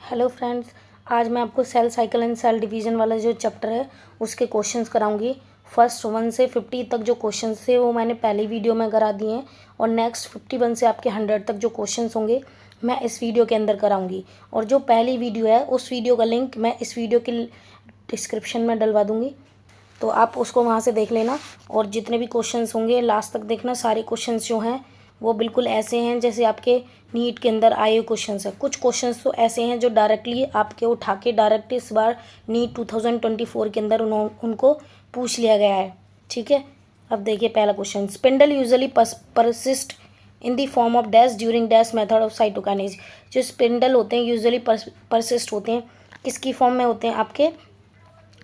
Hello friends, आज मैं आपको cell cycle and cell division वाला जो चैप्टर है उसके क्वेश्चंस कराऊंगी। फर्स्ट 1 से 50 तक जो क्वेश्चंस थे वो मैंने पहली वीडियो में करा दिए हैं और नेक्स्ट 51 से आपके 100 तक जो क्वेश्चंस होंगे मैं इस वीडियो के अंदर कराऊंगी। और जो पहली वीडियो है उस वीडियो का लिंक मैं इस वीडियो के डिस्क्रिप्शन में डलवा दूँगी, तो आप उसको वहाँ से देख लेना। और जितने भी क्वेश्चंस होंगे लास्ट तक देखना। सारे क्वेश्चंस जो हैं वो बिल्कुल ऐसे हैं जैसे आपके नीट के अंदर आए हुए क्वेश्चंस हैं। कुछ क्वेश्चंस तो ऐसे हैं जो डायरेक्टली आपके उठा के डायरेक्ट इस बार नीट 2024 के अंदर उनको पूछ लिया गया है। ठीक है, अब देखिए पहला question. Spindle usually persist in the form of dash during dash method of cytokinesis. जो स्पिंडल होते हैं यूजुअली परसिस्ट होते हैं, किसकी फॉर्म में होते हैं? आपके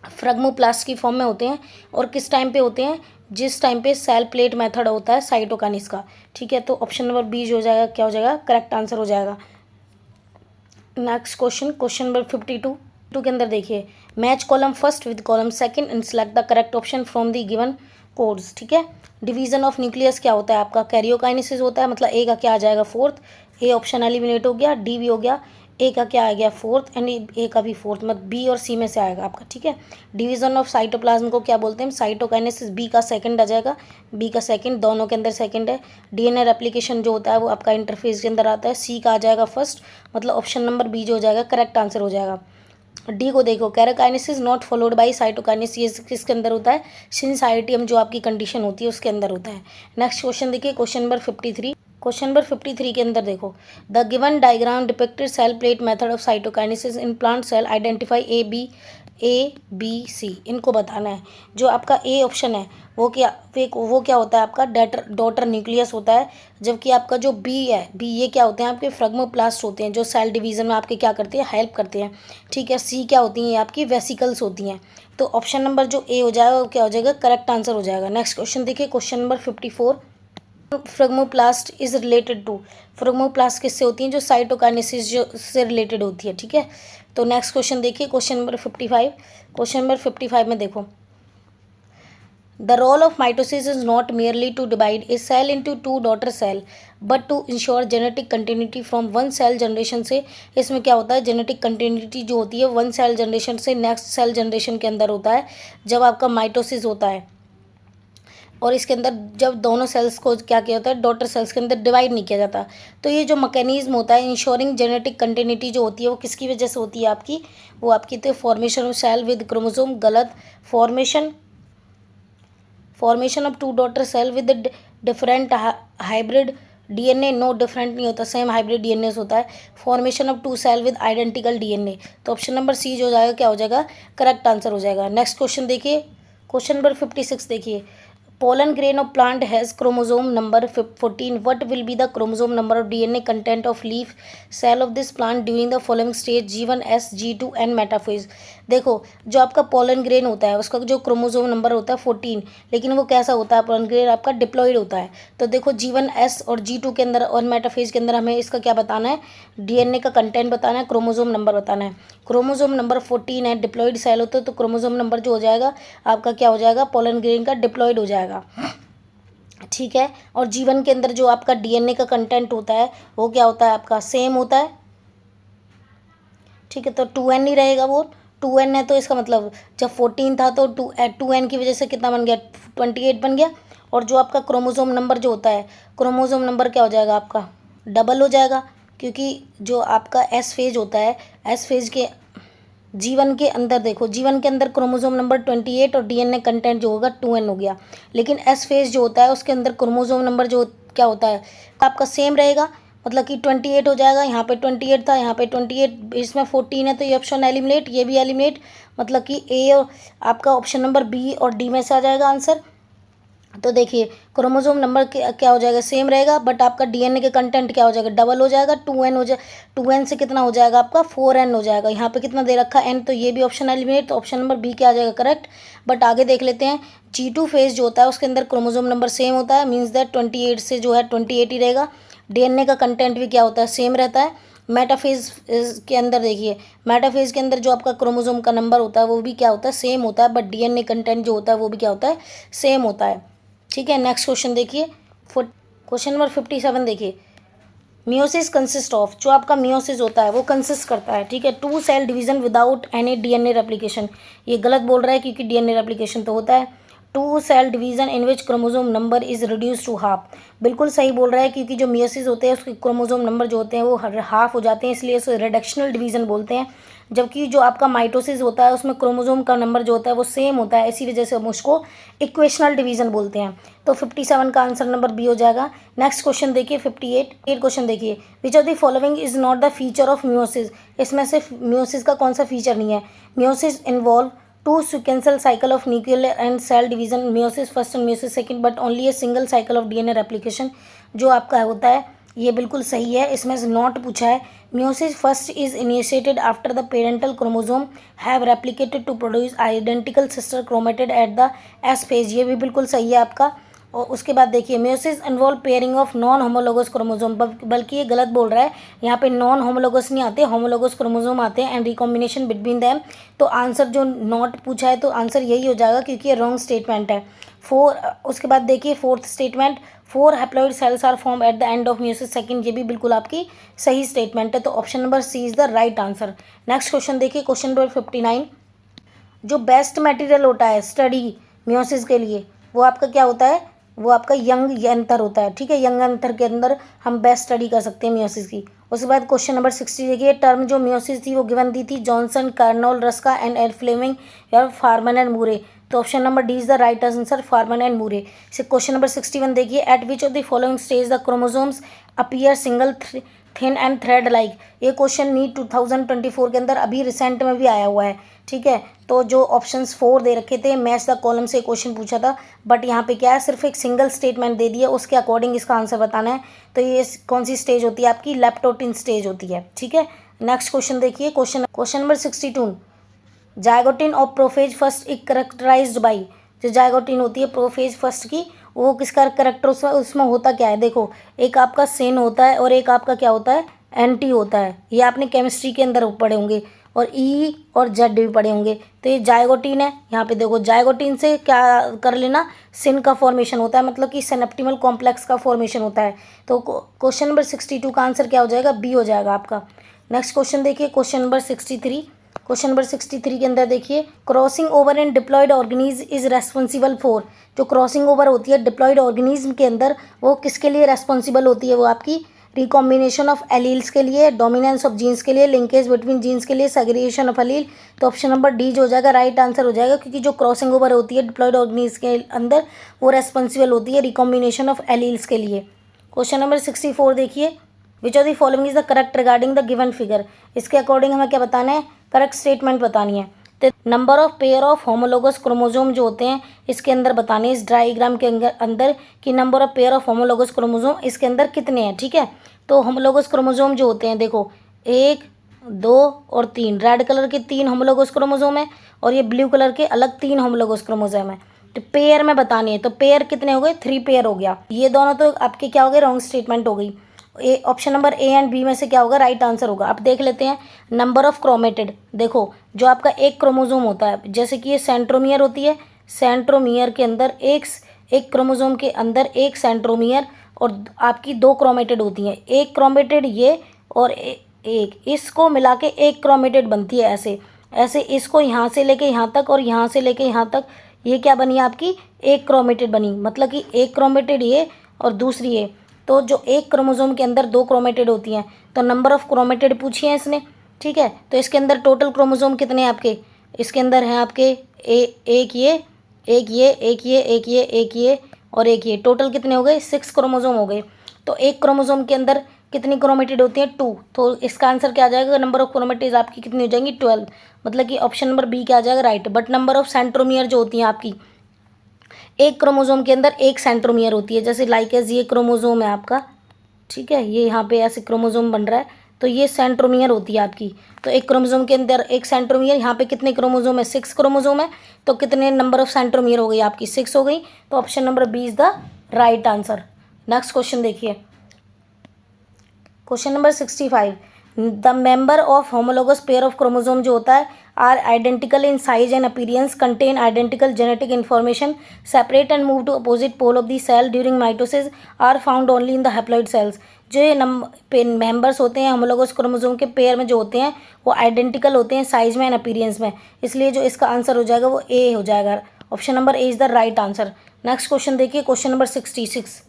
फ्रैग्मोप्लास्ट की फॉर्म में होते हैं। और किस टाइम पे होते हैं? जिस टाइम पे सेल प्लेट मेथड होता है साइटोकाइनेज का। ठीक है, तो ऑप्शन नंबर बी जो हो जाएगा क्या हो जाएगा? करेक्ट आंसर हो जाएगा। नेक्स्ट क्वेश्चन नंबर 52 के अंदर देखिए, match column first with column second and select the correct option from the given codes. ठीक है, डिवीजन ऑफ न्यूक्लियस क्या होता है? आपका कैरियोकाइनेसिस होता है, मतलब ए का क्या आ जाएगा? फोर्थ। ए ऑप्शन एलिमिनेट हो गया, डी भी हो गया, ए का क्या आ गया? फोर्थ, एंड ए का भी फोर्थ, मतलब बी और सी में से आएगा आपका। ठीक है, डिवीजन ऑफ साइटोप्लाज्म को क्या बोलते हैं? साइटोकाइनेसिस। बी का सेकंड आ जाएगा, बी का सेकंड, दोनों के अंदर सेकंड है। डीएनए रेप्लिकेशन जो होता है वो आपका इंटरफेस के अंदर आता है। सी का आ जाएगा फर्स्ट, मतलब ऑप्शन नंबर बी जो हो जाएगा करेक्ट आंसर हो जाएगा। डी को देखो, कैरोकाइनेसिस नॉट फॉलोड बाय साइटोकाइनेसिस, किसके अंदर होता है? सिंसाइटियम जो आपकी कंडीशन होती है उसके अंदर होता है। नेक्स्ट क्वेश्चन देखिए, क्वेश्चन नंबर 53। क्वेश्चन नंबर 53 के अंदर देखो, the given diagram depicted cell plate method of cytokinesis in plant cell, identify A B C. इनको बताना है। जो आपका ए ऑप्शन है वो क्या होता है? आपका डॉटर न्यूक्लियस होता है। जबकि आपका जो बी है, बी ये क्या होते हैं? आपके फ्रैग्मोप्लास्ट होते हैं जो सेल डिवीजन में आपके क्या करते हैं? हेल्प करते हैं। ठीक है, सी क्या होती हैं? आपकी वेसिकल्स होती हैं। तो ऑप्शन नंबर जो ए हो जाएगा वो क्या हो जाएगा? करेक्ट आंसर हो जाएगा। नेक्स्ट क्वेश्चन देखिए, question number 54। Phragmoplast is related to, phragmoplast किससे होती हैं? जो साइटोकाइनेसिस जो से रिलेटेड होती है। ठीक है, तो नेक्स्ट क्वेश्चन देखिए, क्वेश्चन नंबर 55। क्वेश्चन नंबर 55 में देखो, the role of mitosis is not merely to divide a cell into two daughter cell but to ensure genetic continuity from one cell generation से। इसमें क्या होता है? जेनेटिक कंटिन्यूटी जो होती है वन सेल जनरेशन से नेक्स्ट सेल जनरेशन के अंदर होता है जब आपका माइटोसिस होता है। और इसके अंदर जब दोनों सेल्स को क्या किया होता है? डॉटर सेल्स के अंदर डिवाइड नहीं किया जाता। तो ये जो मैकेनिज्म होता है इंश्योरिंग जेनेटिक कंटिन्यूटी जो होती है वो किसकी वजह से होती है आपकी? वो आपकी तो formation of cell with chromosome, गलत। Formation of two daughter cell with different hybrid DNA, no different नहीं होता, सेम हाइब्रिड डीएनए होता है। Formation of two cell with identical DNA, तो ऑप्शन नंबर सी जो हो जाएगा क्या हो जाएगा? करेक्ट आंसर हो जाएगा। नेक्स्ट क्वेश्चन देखिए, क्वेश्चन नंबर 56 देखिए, pollen grain of plant has chromosome number 14. What will be the chromosome number of DNA content of leaf cell of this plant during the following stage G1, S, G2 and metaphase? देखो, जो आपका pollen grain होता है उसका जो chromosome number होता है 14, लेकिन वो कैसा होता है? पोलन ग्रेन आपका डिप्लॉइड होता है। तो देखो G1, S और G2 के अंदर और मेटाफेज के अंदर हमें इसका क्या बताना है? डीएनए का कंटेंट बताना है, क्रोमोसोम नंबर बताना है। क्रोमोसोम नंबर 14 है, डिप्लॉइड सेल होता है, तो क्रोमोसोम नंबर जो हो जाएगा आपका क्या हो जाएगा? पोलन ग्रेन का डिप्लॉइड हो जाएगा। ठीक है, और जीवन के अंदर जो आपका डीएनए का कंटेंट होता है वो क्या होता है? आपका सेम होता है। ठीक है, तो 2n ही रहेगा, वो 2n है, तो इसका मतलब जब 14 था तो 2n की वजह से कितना बन गया? 28 बन गया। और जो आपका क्रोमोसोम नंबर जो होता है, क्रोमोसोम नंबर क्या हो जाएगा? आपका डबल हो जाएगा, क्योंकि जो आपका एस फेज होता है, एस फेज के जीवन के अंदर देखो, जीवन के अंदर क्रोमोसोम नंबर 28 और डीएनए कंटेंट जो होगा 2n हो गया। लेकिन एस फेज जो होता है उसके अंदर क्रोमोसोम नंबर जो क्या होता है आपका सेम रहेगा, मतलब कि 28 हो जाएगा। यहाँ पे 28 था, यहाँ पे 28, इसमें 14 है, तो ये ऑप्शन एलिमिनेट, ये भी एलिमिनेट, मतलब कि ए और आपका ऑप्शन नंबर बी और डी में से आ जाएगा आंसर। तो देखिए क्रोमोसोम नंबर क्या हो जाएगा? सेम रहेगा, बट आपका डीएनए के कंटेंट क्या हो जाएगा? डबल हो जाएगा। 2n हो जाए, 2n से कितना हो जाएगा? आपका 4n हो जाएगा। यहाँ पे कितना दे रखा है? n, तो ये भी ऑप्शन एलिमिनेट, तो ऑप्शन नंबर बी क्या आ जाएगा? करेक्ट। बट आगे देख लेते हैं, G2 फेज जो होता है उसके अंदर क्रोमोसोम नंबर सेम होता है, मीन्स दैट 28 से जो है 28 ही रहेगा। डीएनए का कंटेंट भी क्या होता है? सेम रहता है। मेटाफेज के अंदर देखिए, मेटाफेज के अंदर जो आपका क्रोमोसोम का नंबर होता है वो भी क्या होता है? सेम होता है, बट डीएनए कंटेंट जो होता है वो भी क्या होता है? सेम होता है। ठीक है, नेक्स्ट क्वेश्चन देखिए, क्वेश्चन नंबर 57 देखिए, मियोसिस कंसिस्ट ऑफ, जो आपका मियोसिस होता है वो कंसिस्ट करता है, ठीक है, 2 cell division without any DNA replication. ये गलत बोल रहा है क्योंकि डीएनए रेप्लिकेशन तो होता है। 2 cell division in which chromosome number is reduce to half, बिल्कुल सही बोल रहा है क्योंकि जो मियोसिस होते हैं उसके क्रोमोसोम नंबर जो होते हैं वो हाफ हो जाते हैं, इसलिए इसे रिडक्शनल डिवीजन बोलते हैं। जबकि जो आपका माइटोसिस होता है उसमें क्रोमोसोम का नंबर जो होता है वो सेम होता है, इसी वजह से हम उसको इक्वेशनल डिवीजन बोलते हैं। तो 57 का आंसर नंबर बी हो जाएगा। नेक्स्ट क्वेश्चन देखिए 58 क्वेश्चन देखिए, विच of the following is not the feature of meiosis, इसमें से मियोसिस का कौन सा फीचर नहीं है। Meiosis involve 2 sequential cycle of nuclear and cell division, meiosis first and meiosis second, but only a single cycle of DNA replication, जो आपका होता है ये बिल्कुल सही है। इसमें से नॉट पूछा है। Meiosis first is initiated after the parental chromosome have replicated to produce identical sister chromatid at the S phase, ये भी बिल्कुल सही है आपका। और उसके बाद देखिए meiosis involve pairing of non homologous chromosome, बल्कि ये गलत बोल रहा है, यहाँ पे नॉन होमोलोगस नहीं आते, होमोलोगस क्रोमोसोम आते हैं, एंड रिकॉम्बिनेशन बिटवीन दैम। तो आंसर जो नॉट पूछा है तो आंसर यही हो जाएगा क्योंकि ये रॉन्ग स्टेटमेंट है। उसके बाद देखिए 4th statement, 4 haploid cells are form at the end of meiosis second, ये भी बिल्कुल आपकी सही स्टेटमेंट है। तो option number C is the right answer. Next question देखिए, क्वेश्चन नंबर 59, जो बेस्ट मटेरियल होता है स्टडी मियोसिस के लिए वो आपका क्या होता है, वो आपका यंग यंत्र होता है, ठीक है, यंग यंत्र के अंदर हम बेस्ट स्टडी कर सकते हैं मियोसिस की। उसके बाद क्वेश्चन नंबर 60 देखिए, टर्म जो मियोसिस थी वो गिवन दी थी Johnson, Carnoy, Ruska and L Flemming या फारमन एंड मूरे। तो option number D is the right answer, Farmer and Moore. Question number 61 देखिए, at which of the following stage the chromosomes appear single thin and thread like, ये क्वेश्चन NEET 2024 के अंदर अभी recent में भी आया हुआ है, ठीक है। तो जो ऑप्शंस 4 दे रखे थे, मैच द कॉलम से क्वेश्चन पूछा था, बट यहाँ पे क्या है सिर्फ एक सिंगल स्टेटमेंट दे दिया, उसके अकॉर्डिंग इसका आंसर बताना है। तो ये कौन सी स्टेज होती है आपकी, लेप्टोटिन स्टेज होती है, ठीक है। नेक्स्ट क्वेश्चन देखिए, question number 62, zygotene of prophase first is characterised by, जो जायगोटिन होती है प्रोफेज फर्स्ट की वो किसका करेक्टर उसमें होता क्या है। देखो एक आपका सेन होता है और एक आपका क्या होता है, एंटी होता है, ये आपने केमिस्ट्री के अंदर पढ़े होंगे, और ई और जेड भी पढ़े होंगे। तो ये जायगोटिन है, यहाँ पे देखो जायगोटिन से क्या कर लेना, सिन का फॉर्मेशन होता है, मतलब कि सिनेप्टिमल कॉम्प्लेक्स का फॉर्मेशन होता है। तो क्वेश्चन नंबर 62 का आंसर क्या हो जाएगा, बी हो जाएगा आपका। नेक्स्ट क्वेश्चन देखिए, क्वेश्चन नंबर 63, क्वेश्चन नंबर 63 के अंदर देखिए, crossing over in diploid organism is responsible for, जो क्रॉसिंग ओवर होती है डिप्लॉयड ऑर्गेनिज्म के अंदर वो किसके लिए रेस्पॉन्सिबल होती है, वो आपकी रिकॉम्बिनेशन ऑफ एलील्स के लिए, डोमिनेंस ऑफ जीन्स के लिए, लिंकेज बिटवीन जीन्स के लिए, सेग्रीगेशन ऑफ एलील। तो ऑप्शन नंबर डी जो हो जाएगा राइट आंसर हो जाएगा, क्योंकि जो क्रॉसिंग ओवर होती है डिप्लॉयड ऑर्गेनिज्म के अंदर वो रेस्पॉन्सिबल होती है रिकॉम्बिनेशन ऑफ एलील्स के लिए। क्वेश्चन नंबर 64 देखिए, विच of the following is the correct regarding the given figure, इसके अकॉर्डिंग हमें क्या बताना है, करेक्ट स्टेटमेंट बतानी है। तो number of pair of homologous chromosome जो होते हैं इसके अंदर बताने, इस डायग्राम के अंदर कि number of pair of homologous chromosome इसके अंदर कितने हैं, ठीक है। तो होमोलोगस क्रोमोसोम जो होते हैं देखो 1, 2 और 3, रेड कलर के 3 होमोलोगस क्रोमोसोम है और ये ब्लू कलर के अलग 3 होमोलोगस क्रोमोसोम है। तो पेयर में बतानी है, तो पेयर कितने हो गए, 3 पेयर हो गया। ये दोनों तो आपके क्या हो गए, रॉन्ग स्टेटमेंट हो गई। Option number A and B में से क्या होगा, राइट आंसर होगा। अब देख लेते हैं नंबर ऑफ क्रोमेटिड। देखो जो आपका एक क्रोमोसोम होता है, जैसे कि ये सेंट्रोमियर होती है, सेंट्रोमियर के अंदर एक क्रोमोसोम के अंदर एक सेंट्रोमियर और आपकी 2 क्रोमेटिड होती हैं, एक क्रोमेटिड ये और एक इसको मिला के एक क्रोमेटिड बनती है। ऐसे ऐसे इसको यहाँ से लेके यहाँ तक और यहाँ से लेके यहाँ तक, ये क्या बनी आपकी, एक क्रोमेटिड बनी, मतलब कि एक क्रोमेटिड ये और दूसरी ये। तो जो एक क्रोमोसोम के अंदर 2 क्रोमेटिड होती हैं, तो नंबर ऑफ क्रोमेटिड पूछी है इसने, ठीक है। तो इसके अंदर टोटल क्रोमोसोम कितने हैं आपके, इसके अंदर हैं आपके एक ये और एक ये, टोटल कितने हो गए, 6 क्रोमोसोम हो गए। तो एक क्रोमोसोम के अंदर कितनी क्रोमेटिड होती है, 2। तो इसका आंसर क्या आ जाएगा, नंबर ऑफ क्रोमेटिड आपकी कितनी हो जाएंगी, 12, मतलब कि ऑप्शन नंबर बी क्या आ जाएगा, right. But number of centromere जो होती हैं आपकी, एक क्रोमोसोम के अंदर एक सेंट्रोमियर होती है, जैसे लाइकेज ये क्रोमोसोम है आपका, ठीक है, ये यहाँ पे ऐसे क्रोमोसोम बन रहा है, तो ये सेंट्रोमियर होती है आपकी। तो एक क्रोमोसोम के अंदर एक सेंट्रोमियर, यहाँ पे कितने क्रोमोसोम है, 6 क्रोमोसोम है। तो कितने नंबर ऑफ सेंट्रोमियर हो गई आपकी, 6 हो गई। तो option number B is the right answer. Next question देखिए, question number 65, the member of homologous pair of chromosome जो होता है are identical in size and appearance, contain identical genetic information, separate and move to opposite pole of the cell during mitosis, are found only in the haploid cells. जो ये members होते हैं homologous chromosome के pair में जो होते हैं वो आइडेंटिकल होते हैं साइज में एंड अपीयरेंस में, इसलिए जो इसका आंसर हो जाएगा वो ए हो जाएगा। Option number A is the right answer. Next question देखिए, question number 66।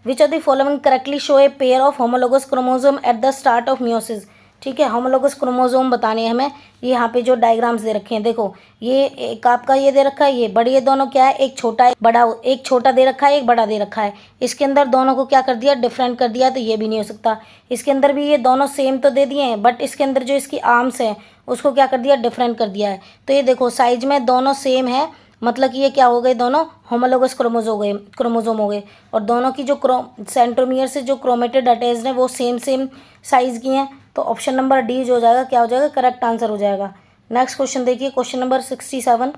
Which are the following correctly show a pair of homologous chromosome at the start of meiosis. ठीक है, होमोलोगस क्रोमोसोम बताने हैं हमें। ये यहाँ पे जो डायग्राम्स दे रखे हैं, देखो ये एक आपका ये दे रखा है, ये बड़ी, ये दोनों क्या है, एक छोटा एक बड़ा, एक छोटा दे रखा है एक बड़ा दे रखा है। इसके अंदर दोनों को क्या कर दिया, डिफरेंट कर दिया, तो ये भी नहीं हो सकता। इसके अंदर भी ये दोनों सेम तो दे दिए हैं, बट इसके अंदर जो इसकी आर्म्स है उसको क्या कर दिया, डिफरेंट कर दिया है। तो ये देखो साइज में दोनों सेम है, मतलब कि ये क्या हो गए, दोनों होमोलोगस क्रोमोसोम हो गए। और दोनों की जो सेंट्रोमियर से जो क्रोमेटिड अटैच्ड है वो सेम साइज की हैं। तो ऑप्शन नंबर डी जो हो जाएगा क्या हो जाएगा, करेक्ट आंसर हो जाएगा। नेक्स्ट क्वेश्चन देखिए, question number 67।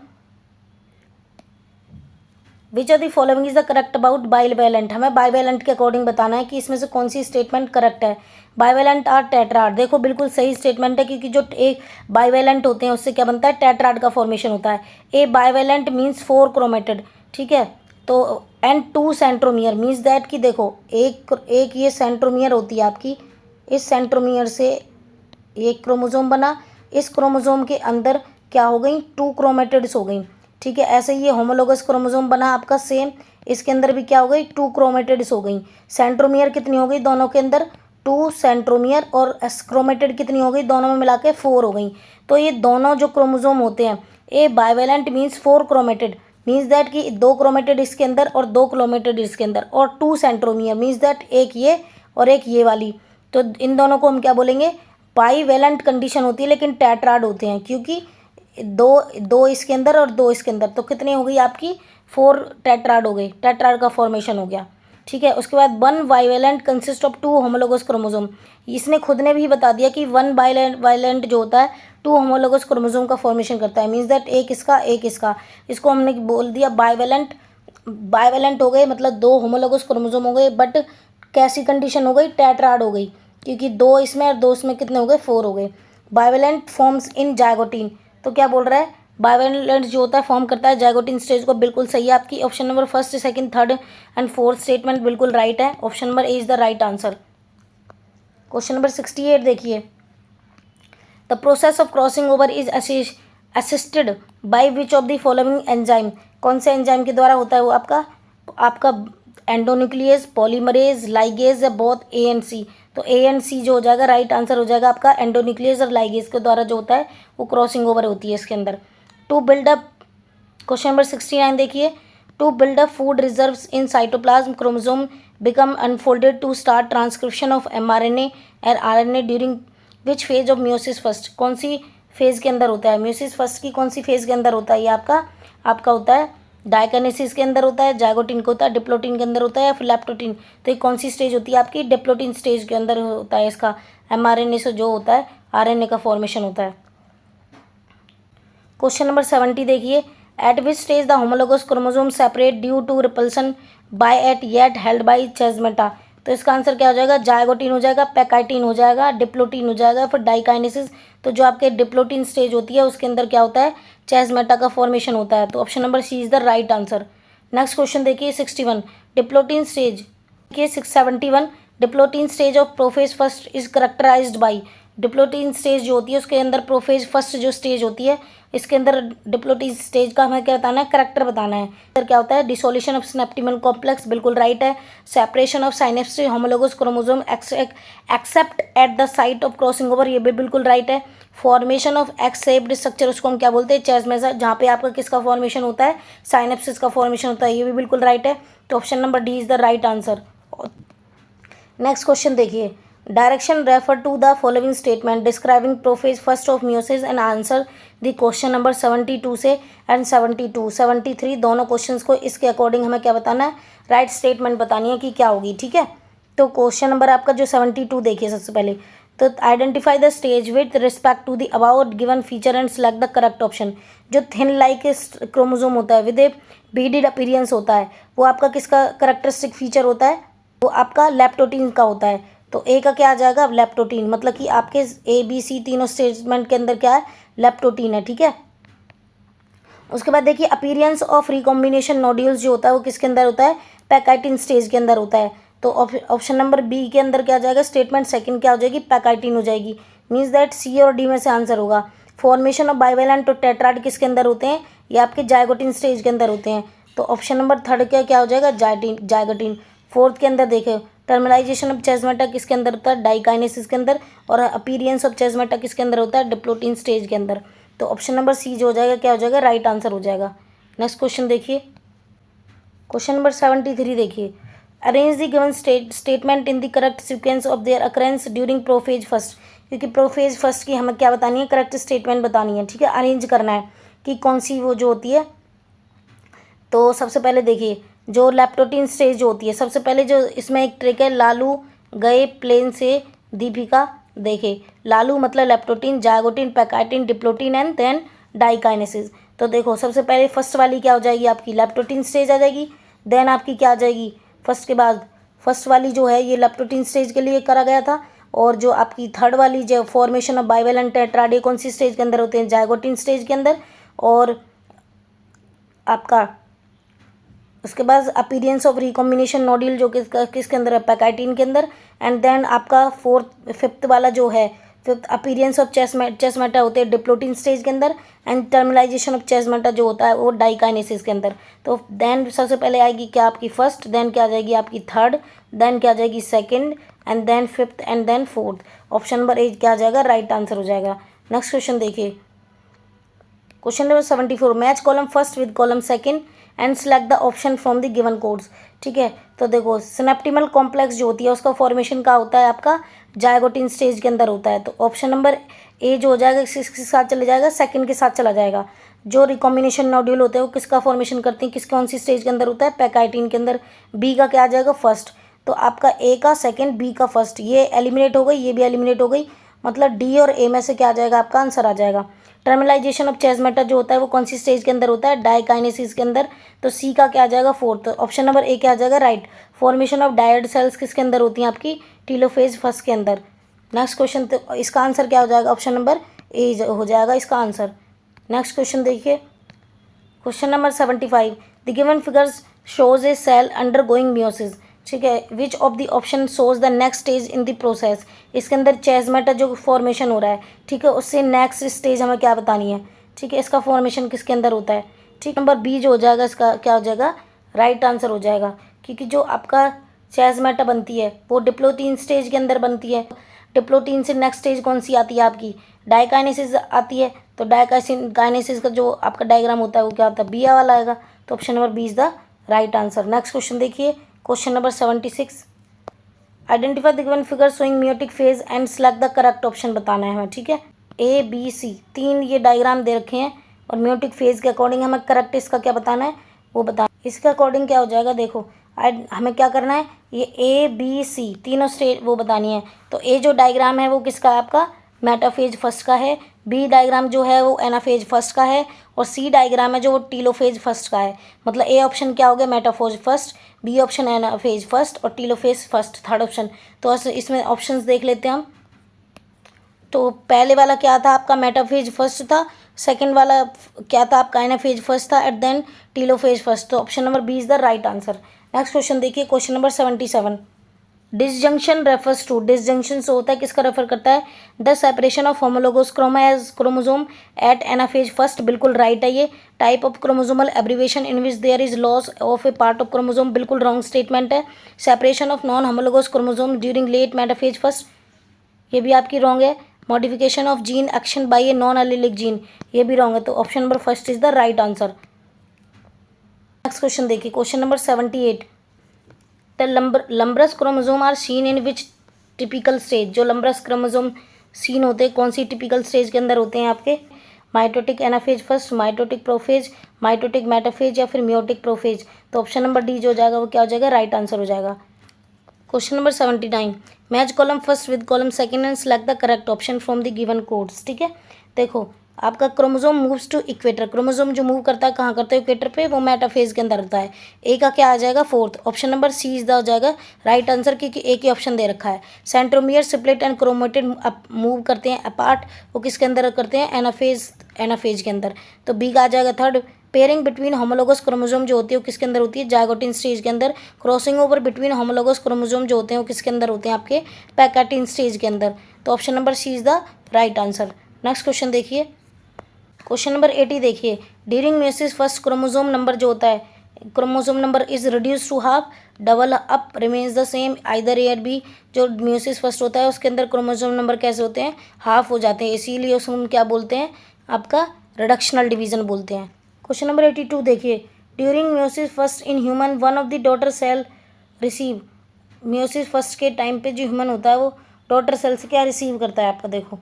Which are the following is the correct about bivalent. हमें बाइवैलेंट के अकॉर्डिंग बताना है कि इसमें से कौन सी स्टेटमेंट करेक्ट है। बाइवैलेंट आर टेट्राड, देखो बिल्कुल सही स्टेटमेंट है, क्योंकि जो एक बाइवैलेंट होते हैं उससे क्या बनता है, टेट्राड का फॉर्मेशन होता है। ए बाइवैलेंट मीन्स 4 क्रोमेटेड, ठीक है। तो एंड 2 सेंट्रोमियर मीन्स दैट कि देखो एक ये सेंट्रोमियर होती है आपकी, इस सेंट्रोमियर से एक क्रोमोसोम बना, इस क्रोमोसोम के अंदर क्या हो गई, 2 क्रोमेटिड्स हो गई, ठीक है। ऐसे ही ये होमोलोगस क्रोमोसोम बना आपका सेम, इसके अंदर भी क्या हो गई, 2 क्रोमेटिड्स हो गई। सेंट्रोमियर कितनी हो गई दोनों के अंदर, 2 सेंट्रोमियर, और क्रोमेटिड कितनी हो गई, दोनों में मिला के 4 हो गई। तो ये दोनों जो क्रोमोसोम होते हैं, a bivalent means 4 chromatid means that कि 2 क्रोमेटिड इसके अंदर और 2 क्रोमेटिड इसके अंदर, और 2 सेंट्रोमियर मीन्स दैट एक ये और एक ये वाली। तो इन दोनों को हम क्या बोलेंगे, बाइवैलेंट कंडीशन होती है, लेकिन टेट्राड होते हैं, क्योंकि दो इसके अंदर और 2 इसके अंदर, तो कितनी हो गई आपकी, 4 टेट्राड हो गई, टेट्राड का फॉर्मेशन हो गया, ठीक है। उसके बाद 1 bivalent consist of 2 homologous chromosome. इसने खुद ने भी बता दिया कि 1 बाइवैलेंट जो होता है 2 होमोलोगस क्रोमोसोम का फॉर्मेशन करता है, मीन्स दैट एक इसका। इसको हमने बोल दिया बाइवैलेंट हो गए, मतलब 2 होमोलोगस क्रोमोसोम हो गए, बट कैसी कंडीशन हो गई, टेट्राड हो गई, क्योंकि 2 इसमें और 2 इसमें कितने हो गए, 4 हो गए। बाइवैलेंट फॉर्म्स इन जाइगोटिन, तो क्या बोल रहा है, बाइवैलेंट जो होता है फॉर्म करता है जाइगोटिन स्टेज को, बिल्कुल सही है आपकी। Option number first, second, third and fourth statement बिल्कुल राइट है। Option number A is the right answer. Question number 68 देखिए, the process of crossing over is assisted by which of the following enzyme. कौन से enzyme के द्वारा होता है वो, आपका एंडोन्यूक्लियस, पॉलीमरेज, लाइगेज या बोथ, ए एंड सी। तो ए एंड सी जो हो जाएगा राइट आंसर हो जाएगा आपका, एंडोन्यूक्लियस और लाइगेज के द्वारा जो होता है वो क्रॉसिंग ओवर होती है इसके अंदर। टू बिल्डअप, क्वेश्चन नंबर 69 देखिए, to build up food reserves in cytoplasm chromosome become unfolded to start transcription of mRNA और RNA during which phase of meiosis first. कौन सी फेज के अंदर होता है, म्योसिस फर्स्ट की कौन सी फेज के अंदर होता है, ये आपका होता है डाइकाइनेसिस के अंदर होता है, जाइगोटिन को होता है, डिप्लोटिन के अंदर होता है, या फिर लैप्टोटिन। तो ये कौन सी स्टेज होती है आपकी, डिप्लोटिन स्टेज के अंदर होता है इसका mRNA से जो होता है RNA का फॉर्मेशन होता है। क्वेश्चन नंबर 70 देखिए, at which stage the homologous chromosome separate due to repulsion by at yet held by chiasmata. तो इसका आंसर क्या हो जाएगा, जाइगोटिन हो जाएगा, पैकाइटिन हो जाएगा, डिप्लोटिन हो जाएगा, फिर डाइकाइनेसिस। तो जो आपके डिप्लोटिन स्टेज होती है उसके अंदर क्या होता है, चेजमेटा का फॉर्मेशन होता है। तो option number C is the right answer. Next question देखिए 61, डिप्लोटिन स्टेज। देखिए 671, diplotene stage of prophase first is characterised by. Diplotene stage जो होती है उसके अंदर प्रोफेज फर्स्ट जो स्टेज होती है इसके अंदर डिप्लोटिन स्टेज का हमें क्या बताना है, करेक्टर बताना है। फिर क्या होता है, डिसोल्यूशन ऑफ सिनेप्टिमल कॉम्प्लेक्स, बिल्कुल राइट है। Separation of synapse homologous chromosome accept at the site of crossing over, ये भी बिल्कुल राइट है। Formation of x shaped structure, उसको हम क्या बोलते हैं, चेस्मेसा, जहाँ पे आपका किसका फॉर्मेशन होता है, साइनेप्सिस का फॉर्मेशन होता है, ये भी बिल्कुल राइट है। तो option number D is the right answer. Next question देखिए, direction refer to the following statement describing prophase first of meiosis and answer the question number 72 से एंड 72 73 दोनों क्वेश्चंस को इसके अकॉर्डिंग हमें क्या बताना है, राइट स्टेटमेंट बतानी है कि क्या होगी, ठीक है। तो क्वेश्चन नंबर आपका जो 72 देखिए सबसे पहले, तो identify the stage with respect to the about given feature and select the correct option. जो थिन लाइक क्रोमोसोम होता है विद ए बीडेड अपीयरेंस होता है वो आपका किसका करेक्टरिस्टिक फीचर होता है, वो आपका लैप्टोटीन का होता है। तो ए का क्या आ जाएगा, लैप्टोटीन, मतलब कि आपके ए बी सी तीनों स्टेटमेंट के अंदर क्या है, लैप्टोटीन है, ठीक है। उसके बाद देखिए अपीयरेंस ऑफ रिकॉम्बिनेशन नोड्यूल्स जो होता है वो किसके अंदर होता है, पैकाइटिन स्टेज के अंदर होता है। तो ऑप्शन नंबर बी के अंदर क्या आ जाएगा, स्टेटमेंट सेकंड क्या हो जाएगी, पैकाइटिन हो जाएगी। मीन्स दैट सी और डी में से आंसर होगा। फॉर्मेशन ऑफ बाइवेलेंट तो टेट्राड किसके अंदर होते हैं, ये आपके जाइगोटिन स्टेज के अंदर होते हैं। तो ऑप्शन नंबर थर्ड क्या हो जाएगा, जाइगोटिन। फोर्थ के अंदर देखो, टर्मिनाइजेशन ऑफ चेस्मेटा किसके अंदर होता है, डाइकाइनेसिस के अंदर। और अपीयरेंस ऑफ चेस्मेटा किसके अंदर होता है, डिप्लोटिन स्टेज के अंदर। तो ऑप्शन नंबर सी जो हो जाएगा क्या हो जाएगा, राइट आंसर हो जाएगा। नेक्स्ट क्वेश्चन देखिए, क्वेश्चन नंबर 73 देखिए। Arrange the given statement in the correct sequence of their occurrence during prophase first. क्योंकि प्रोफेज फर्स्ट की हमें क्या बतानी है, करेक्ट स्टेटमेंट बतानी है। ठीक है, अरेंज करना है कि कौन सी वो जो होती है। तो सबसे पहले देखिए, जो लैप्टोटिन स्टेज जो होती है, सबसे पहले जो इसमें एक ट्रिक है, लालू गए प्लेन से दीपिका देखे। लालू मतलब leptotene, zygotene, pachytene, diplotene and then diakinesis. तो देखो सबसे पहले फर्स्ट वाली क्या हो जाएगी, आपकी लैप्टोटिन स्टेज आ जाएगी। देन आपकी क्या आ जाएगी, फर्स्ट के बाद फर्स्ट वाली जो है ये लैप्टोटिन स्टेज के लिए करा गया था। और जो आपकी थर्ड वाली जो फॉर्मेशन ऑफ बाइवेलेंट टेट्राड ये कौन सी स्टेज के अंदर होते हैं, जाइगोटिन स्टेज के अंदर। और आपका उसके बाद अपीयरेंस ऑफ रिकॉम्बिनेशन नोड्यूल जो किसके अंदर है, पैकाइटिन के अंदर। एंड देन आपका फिफ्थ वाला जो है, फिफ्थ अपीयरेंस ऑफ चेस्मेटा होते हैं डिप्लोटिन स्टेज के अंदर। एंड टर्मिनाइजेशन ऑफ चेस्मेटा जो होता है वो डाइकाइनेसिस के अंदर। तो देन सबसे पहले आएगी क्या आपकी फर्स्ट, देन क्या आ जाएगी आपकी थर्ड, देन क्या आ जाएगी second, and then fifth, and then fourth. Option number A क्या आ जाएगा, राइट आंसर हो जाएगा। नेक्स्ट क्वेश्चन देखिए, question number 74। Match column first with column second and select the option from the given codes. ठीक है, तो देखो सिनेप्टिमल कॉम्प्लेक्स जो होती है उसका फॉर्मेशन का होता है आपका जाइगोटिन स्टेज के अंदर होता है। तो ऑप्शन नंबर ए जो हो जाएगा किसके साथ चले जाएगा, सेकंड के साथ चला जाएगा। जो रिकॉम्बिनेशन नोड्यूल होते हैं वो किसका फॉर्मेशन करते हैं, कौन सी स्टेज के अंदर होता है, पैकाइटिन के अंदर। बी का क्या आ जाएगा, फर्स्ट। तो आपका ए का सेकंड, बी का फर्स्ट, ये एलिमिनेट हो गई, ये भी एलिमिनेट हो गई। मतलब डी और ए में से क्या आ जाएगा, आपका आंसर आ जाएगा। टर्मिनाइजेशन ऑफ चेस्मेटा जो होता है वो कौन सी स्टेज के अंदर होता है, डाइकाइनेसिस के अंदर। तो सी का क्या आ जाएगा, फोर्थ। ऑप्शन नंबर ए क्या आ जाएगा, right. Formation of dyad cells किसके अंदर होती हैं, आपकी टीलोफेज फर्स्ट के अंदर। नेक्स्ट क्वेश्चन, तो इसका आंसर क्या हो जाएगा, ऑप्शन नंबर ए हो जाएगा इसका आंसर। नेक्स्ट क्वेश्चन देखिए, question number 75। The given figures shows a cell undergoing meiosis. ठीक है, which of the options shows the next stage in the process. इसके अंदर चेस्मेटा जो फॉर्मेशन हो रहा है, ठीक है, उससे नेक्स्ट स्टेज हमें क्या बतानी है। ठीक है, इसका फॉर्मेशन किसके अंदर होता है। ठीक, नंबर बी जो हो जाएगा इसका क्या हो जाएगा, राइट आंसर हो जाएगा। क्योंकि जो आपका चेस्मेटा बनती है वो डिप्लोटिन स्टेज के अंदर बनती है। डिप्लोटिन से नेक्स्ट स्टेज कौन सी आती है, आपकी डाइकाइनेसिस आती है। तो डाइकाइनेसिस का जो आपका डायग्राम होता है वो क्या होता है, बी वाला आएगा। तो option number B is the right answer. Next question देखिए, question number 76। Identify the given figure showing meiotic phase and select the correct option बताना है हमें। ठीक है, ए बी सी तीन ये डायग्राम दे रखे हैं और मियोटिक फेज के अकॉर्डिंग हमें करेक्ट इसका क्या बताना है वो बताना। इसके अकॉर्डिंग क्या हो जाएगा, देखो हमें क्या करना है, ये ए बी सी तीनों स्टेज वो बतानी है। तो ए जो डायग्राम है वो किसका है, आपका मेटाफेज फर्स्ट का है। बी डायग्राम जो है वो एनाफेज फर्स्ट का है। और सी डायग्राम है जो वो टीलोफेज फर्स्ट का है। मतलब ए ऑप्शन क्या हो गया, metaphase first, B option anaphase first और टीलोफेज फर्स्ट थर्ड ऑप्शन। तो इसमें ऑप्शंस देख लेते हैं हम। तो पहले वाला क्या था आपका, मेटाफेज फर्स्ट था। सेकंड वाला क्या था आपका, एनाफेज फर्स्ट था। At then telophase first. तो option number B is the right answer. Next question देखिए, question number 77। Disjunction refers to, disjunction से होता है किसका रेफर करता है, the separation of homologous chromosome at anaphase first, बिल्कुल राइट है ये। Type of chromosomal abbreviation in which there is loss of a part of chromosome, बिल्कुल रॉन्ग स्टेटमेंट है। Separation of non homologous chromosome during late metaphase first, ये भी आपकी wrong है। Modification of gene action by a non allelic gene, ये भी wrong है। तो option number first is the right answer. Next question देखिए, question number 78। The lampbrush chromosome are seen in which typical stage, जो lampbrush chromosome scene होते हैं कौन सी typical stage के अंदर होते हैं आपके, mitotic anaphase first, mitotic prophase, mitotic metaphase या फिर मियोटिक प्रोफेज। तो ऑप्शन नंबर डी जो हो जाएगा वो क्या हो जाएगा, राइट आंसर हो जाएगा। Question number 79। Match column first with column second and select the correct option from the given codes. ठीक है, देखो आपका chromosome moves to equator, chromosome जो मूव करता है कहाँ करता है, इक्वेटर पे, वो मेटाफेज के अंदर रहता है। ए का क्या आ जाएगा, fourth. Option number C is the हो जाएगा राइट आंसर, क्योंकि ए की ऑप्शन दे रखा है। Centromere split and chromatid move करते हैं अपार्ट, वो किसके अंदर करते हैं, एनाफेज के अंदर। तो बी का आ जाएगा third, pairing between homologous chromosome जो होती है वो किसके अंदर होती है, जाइगोटिन स्टेज के अंदर। Crossing over between homologous chromosome जो होते हैं वो किसके अंदर होते हैं, आपके पैकेटिन स्टेज के अंदर। तो option number C is the right answer. Next question देखिए, क्वेश्चन नंबर 80 देखिए, during meiosis first chromosome number जो होता है, chromosome number is reduce to half, double up remains the same, either A or B. जो meiosis first होता है उसके अंदर क्रोमोसोम नंबर कैसे होते हैं, हाफ हो जाते हैं, इसीलिए उसको हम क्या बोलते हैं, आपका रिडक्शनल डिवीजन बोलते हैं। क्वेश्चन नंबर 82 देखिए, during meiosis first in human one of the daughter cell receive, meiosis first के टाइम पे जो ह्यूमन होता है वो डॉटर सेल से क्या रिसीव करता है, आपका देखो,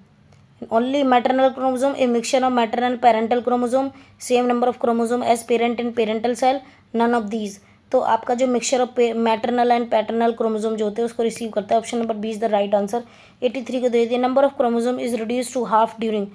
only maternal chromosome, a mixture of maternal parental chromosome, same number of chromosome as parent in parental cell, none of these। तो आपका जो mixture of maternal and paternal chromosome जो होते हैं उसको रिसीव करता है। Option number B is the right answer. 83 को दे दिए, number of chromosome is reduce to half during,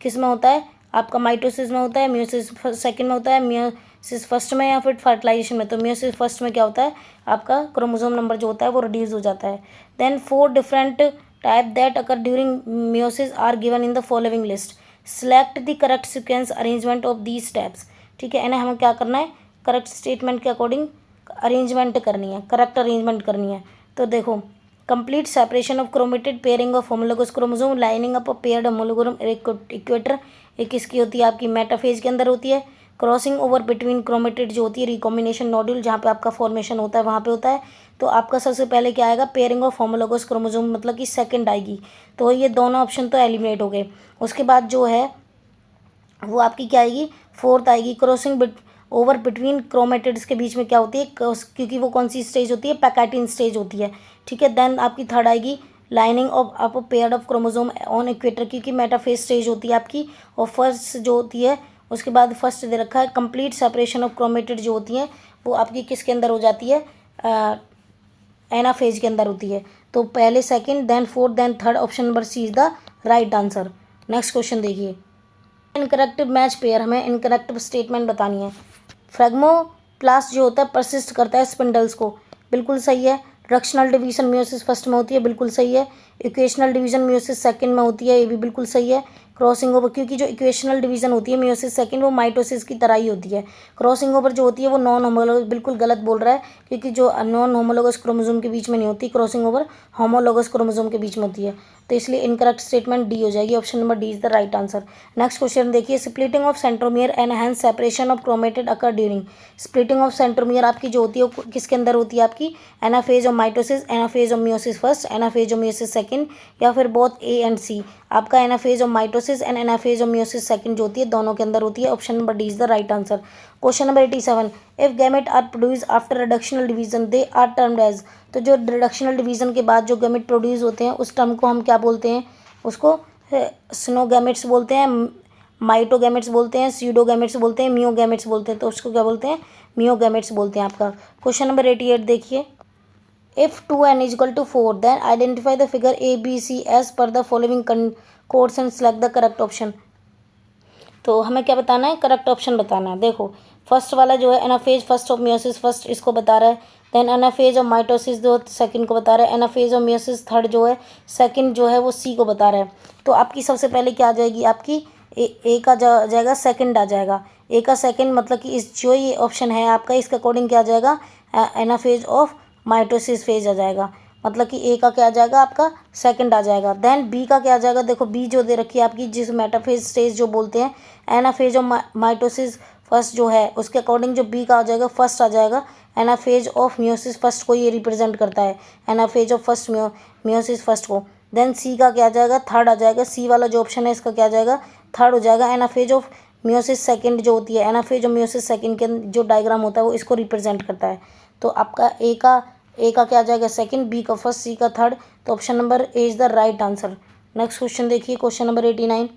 किस में होता है, आपका माइटोसिस में होता है, मियोसिस सेकंड में होता है, मियोसिस फर्स्ट में, या फिर फर्टिलाइजेशन में। तो मियोसिस फर्स्ट में क्या होता है, आपका क्रोमोसोम नंबर जो होता है वो रिड्यूस हो जाता है। Then 4 different type that occur during meiosis are given in the following list, select the correct sequence arrangement of these steps. ठीक है, इन्हें हमें क्या करना है, करेक्ट स्टेटमेंट के अकॉर्डिंग अरेंजमेंट करनी है, करेक्ट अरेंजमेंट करनी है। तो देखो, complete separation of chromatid, pairing of homologous chromosome, lining up of paired homologous equator, एक किसकी होती है, आपकी मेटाफेज के अंदर होती है। क्रॉसिंग ओवर बिटवीन क्रोमेटेड जो होती है, रिकॉम्बिनेशन नोड्यूल जहाँ पे आपका फॉर्मेशन होता है वहाँ पे होता है। तो आपका सबसे पहले क्या आएगा, पेयरिंग ऑफ होमोलोगस क्रोमोसोम, मतलब कि सेकंड आएगी। तो ये दोनों ऑप्शन तो एलिमिनेट हो गए। उसके बाद जो है वो आपकी क्या आएगी, फोर्थ आएगी, क्रॉसिंग ओवर बिटवीन क्रोमेटिड्स के बीच में क्या होती है, क्योंकि वो कौन सी स्टेज होती है, पैकेटिन स्टेज होती है। ठीक है, देन आपकी थर्ड आएगी, lining of up pair of chromosome on equator, क्योंकि मेटाफेज स्टेज होती है आपकी। और फर्स्ट जो होती है, उसके बाद फर्स्ट दे रखा है, कंप्लीट सेपरेशन ऑफ क्रोमेटिड जो होती है वो आपकी किसके अंदर हो जाती है, एनाफेज के अंदर होती है। तो पहले second, then fourth, then third, option number C is the right answer. Next question देखिए, इनकरेक्ट मैच पेयर, हमें इनकरेक्ट स्टेटमेंट बतानी है। फ्रेगमोप्लास्ट जो होता है परसिस्ट करता है स्पिंडल्स को, बिल्कुल सही है। रिडक्शनल डिवीजन मियोसिस फर्स्ट में होती है, बिल्कुल सही है। इक्वेशनल डिवीजन मियोसिस सेकंड में होती है, ये भी बिल्कुल सही है। क्रॉसिंग ओवर, क्योंकि जो इक्वेशनल डिवीजन होती है मियोसिस सेकंड वो माइटोसिस की तरह ही होती है। क्रॉसिंग ओवर जो होती है वो नॉन होमोलोगस, बिल्कुल गलत बोल रहा है, क्योंकि जो नॉन होमोलोगस क्रोमोसोम के बीच में नहीं होती, क्रॉसिंग ओवर होमोलोगस क्रोमोसोम के बीच में होती है। तो इसलिए इनकरेक्ट स्टेटमेंट डी हो जाएगी, option number D is the right answer. Next question देखिए, splitting of centromere enhance separation of chromatid occur during, splitting of centromere आपकी जो होती है वो किसके अंदर होती है, आपकी anaphase of mitosis, anaphase of meiosis first, anaphase of meiosis second, या फिर बोथ ए एंड सी। आपका anaphase of mitosis and anaphase of meiosis second जो होती है दोनों के अंदर होती है। Option number D is the right answer. Question number 87, if gamete are produce after reductional division they are termed as, तो जो रिडक्शनल डिवीजन के बाद जो गैमेट प्रोड्यूस होते हैं उस टर्म को हम क्या बोलते हैं, उसको स्नोगैमेट्स बोलते हैं, माइटोगैमेट्स बोलते हैं, स्यूडोगैमेट्स बोलते हैं, मियोगैमेट्स बोलते हैं। तो उसको क्या बोलते हैं, मियोगैमेट्स बोलते हैं आपका। क्वेश्चन नंबर 88 देखिए, if 2n is equal to 4 then identify the figure a b c as per the following codes and select the correct option। तो हमें क्या बताना है, करेक्ट ऑप्शन बताना है। देखो, फर्स्ट वाला जो है anaphase first of meiosis first, इसको बता रहा है। देन एनाफेज ऑफ माइटोसिस जो सेकंड को बता रहा है। एनाफेज ऑफ मियोसिस थर्ड जो है सेकंड जो है वो सी को बता रहा है। तो आपकी सबसे पहले क्या आ जाएगी, आपकी ए का जाएगा, सेकंड आ जाएगा। ए का सेकंड मतलब कि इस जो ये ऑप्शन है आपका, इसके अकॉर्डिंग क्या आ जाएगा, एनाफेज ऑफ माइटोसिस फेज आ जाएगा, मतलब कि ए का क्या आ जाएगा, आपका सेकंड आ जाएगा। देन बी का क्या आ जाएगा, देखो बी जो दे रखी है आपकी, जिस मेटाफेज स्टेज जो बोलते हैं, एनाफेज ऑफ माइटोसिस फर्स्ट जो है उसके अकॉर्डिंग जो बी का आ जाएगा फर्स्ट आ जाएगा। एनाफेज ऑफ मियोसिस फर्स्ट को ये रिप्रेजेंट करता है, anaphase of first meiosis first को। देन सी का क्या आ जाएगा, थर्ड आ जाएगा। सी वाला जो ऑप्शन है इसका क्या आ जाएगा, थर्ड हो जाएगा। एनाफेज ऑफ मियोसिस सेकंड जो होती है, एनाफेज ऑफ मियोसिस सेकंड के जो डायग्राम होता है वो इसको रिप्रेजेंट करता है। तो आपका ए का क्या आ जाएगा, सेकंड, बी का फर्स्ट, सी का थर्ड। तो option number A is the right answer. Next question देखिए, क्वेश्चन नंबर 89।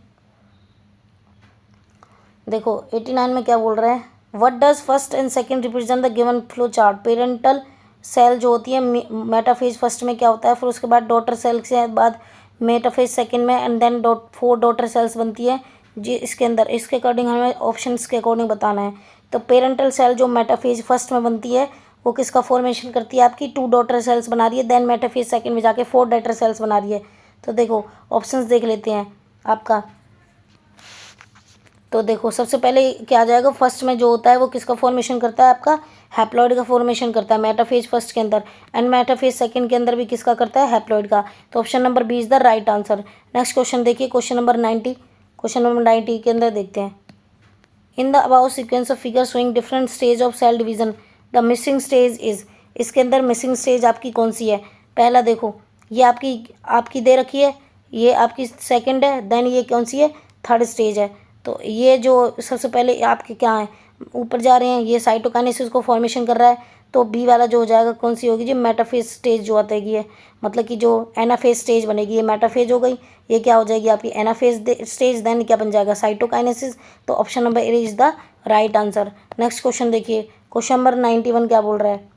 देखो 89 में क्या बोल रहा है, what does first and second represent the given flow chart. Parental cell जो होती है मेटाफेज फर्स्ट में क्या होता है, फिर उसके बाद डॉटर सेल के बाद मेटाफेज सेकंड में, एंड देन 4 डॉटर सेल्स बनती है जी इसके अंदर। इसके अकॉर्डिंग हमें ऑप्शंस के अकॉर्डिंग बताना है। तो पेरेंटल सेल जो मेटाफेज फर्स्ट में बनती है वो किसका फॉर्मेशन करती है, आपकी 2 डॉटर सेल्स बना रही है। देन मेटाफेज सेकंड में जाके 4 डॉटर सेल्स बना रही है। तो देखो ऑप्शंस देख लेते हैं आपका। तो देखो सबसे पहले क्या आ जाएगा, फर्स्ट में जो होता है वो किसका फॉर्मेशन करता है, आपका हैप्लॉइड का फॉर्मेशन करता है, मेटाफेज फर्स्ट के अंदर, एंड मेटाफेज सेकंड के अंदर भी किसका करता है, हैप्लॉइड का। तो option number B is the right answer. Next question देखिए, क्वेश्चन नंबर 90। क्वेश्चन नंबर 90 के अंदर देखते हैं, in the above sequence of figure showing different stage of cell division the missing stage is. इसके अंदर मिसिंग स्टेज आपकी कौन सी है। पहला देखो, ये आपकी आपकी दे रखी है, ये आपकी सेकंड है, देन ये कौन सी है, थर्ड स्टेज है। तो ये जो सबसे पहले आपके क्या है, ऊपर जा रहे हैं, ये साइटोकाइनेसिस को फॉर्मेशन कर रहा है। तो बी वाला जो हो जाएगा कौन सी होगी, जो मेटाफेज स्टेज जो आती है, मतलब कि जो एनाफेज स्टेज बनेगी, ये मेटाफेज हो गई, ये क्या हो जाएगी आपकी एनाफेज स्टेज, देन क्या बन जाएगा, साइटोकाइनेसिस। तो option number A is the right answer. Next question देखिए, क्वेश्चन नंबर 91 क्या बोल रहा है,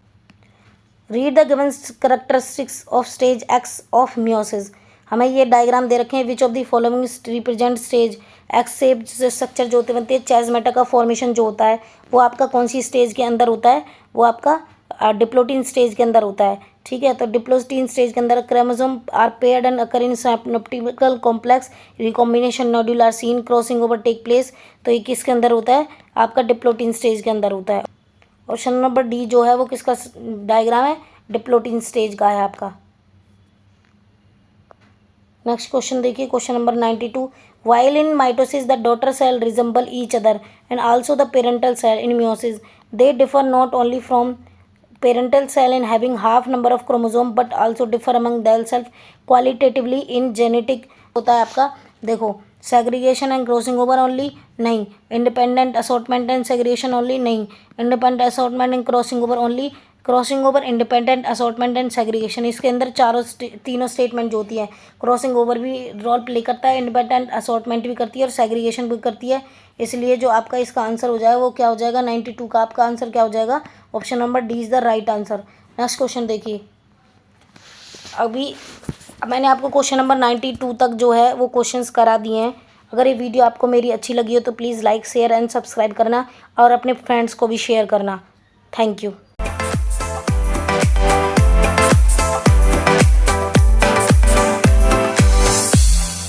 read the given characteristics of stage x of meiosis. हमें ये डायग्राम दे रखे हैं, विच of the following represent stage x shape structure जो होते बनते हैं, चेज़मेटा का फॉर्मेशन जो होता है वो आपका कौन सी स्टेज के अंदर होता है, वो आपका डिप्लोटीन स्टेज के अंदर होता है। ठीक है, तो डिप्लोटीन स्टेज के अंदर chromosome are paired and occur in synaptical complex, recombination nodule are seen, crossing over take place. तो ये किसके अंदर होता है, आपका डिप्लोटीन स्टेज के अंदर होता है। ऑप्शन नंबर डी जो है वो किसका डायग्राम है, डिप्लोटीन स्टेज का है आपका। नेक्स्ट क्वेश्चन देखिए, question number 92, while in mitosis the daughter cell resemble each other and also the parental cell in meiosis they differ not only from parental cell in having half number of chromosome but also differ among themselves qualitatively in genetic। होता है आपका, देखो segregation and crossing over only, नहीं, independent assortment and segregation only, नहीं, independent assortment and crossing over only, crossing over independent assortment and segregation. इसके अंदर तीनों statement जो होती है, क्रॉसिंग ओवर भी रोल प्ले करता है, इंडिपेंडेंट असॉर्टमेंट भी करती है और सेग्रीगेशन भी करती है। इसलिए जो आपका इसका आंसर हो जाएगा वो क्या हो जाएगा, 92 का आपका आंसर क्या हो जाएगा, option number D is the right answer. Next question देखिए, अभी मैंने आपको क्वेश्चन नंबर 92 तक जो है वो क्वेश्चंस करा दिए हैं। अगर ये वीडियो आपको मेरी अच्छी लगी हो तो please like share and subscribe करना और अपने फ्रेंड्स को भी शेयर करना। Thank you.